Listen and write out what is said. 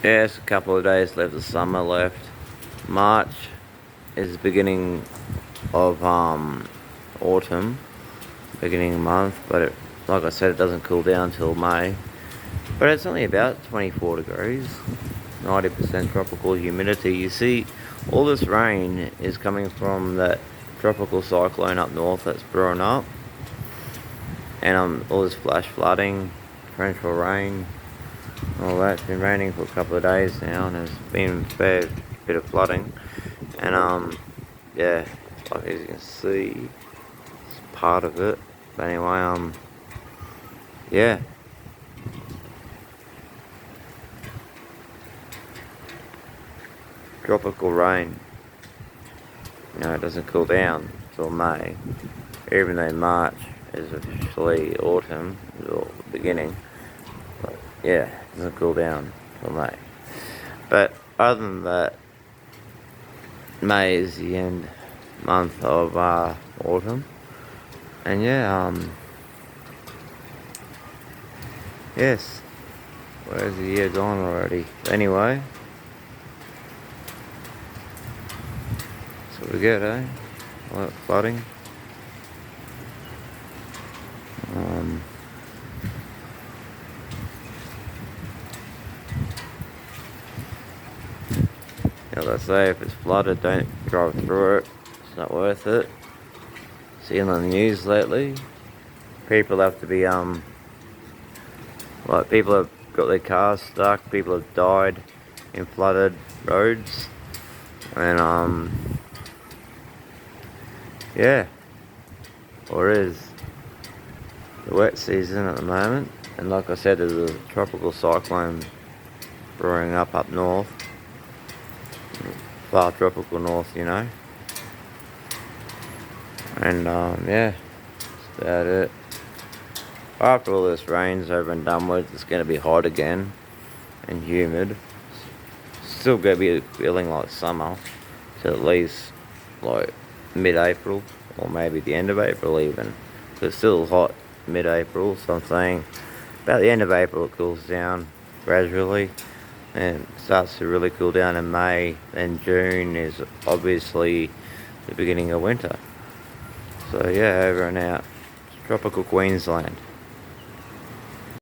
Yes, a couple of days left of summer left. March is the beginning of autumn, beginning of month, but like I said, it doesn't cool down till May. But it's only about 24 degrees, 90% tropical humidity. You see, all this rain is coming from that tropical cyclone up north that's brewing up, and all this flash flooding, torrential rain, all that. It's been raining for a couple of days now, and there's been a fair bit of flooding. And yeah, like as you can see, it's part of it. But anyway, yeah. Tropical rain. It doesn't cool down till May, even though March is officially autumn, or beginning. But yeah, it doesn't cool down till May. But other than that, May is the end month of autumn, and yeah, yes, where's the year gone already? Anyway, that's what we get, eh? All that flooding. As I say, if it's flooded, don't drive through it. It's not worth it. Seeing on the news lately, people have to be like people have got their cars stuck. People have died in flooded roads, and yeah, or is the wet season at the moment. And like I said, there's a tropical cyclone brewing up north. Far tropical north, and yeah, that's about it. After all this rain's over and done with, it's going to be hot again and humid. Still going to be feeling like summer till at least like mid-April, or maybe the end of April even. It's still hot mid-April, so I'm saying about the end of April it cools down gradually and starts to really cool down in May. Then June is obviously the beginning of winter. So yeah, over and out. It's tropical Queensland.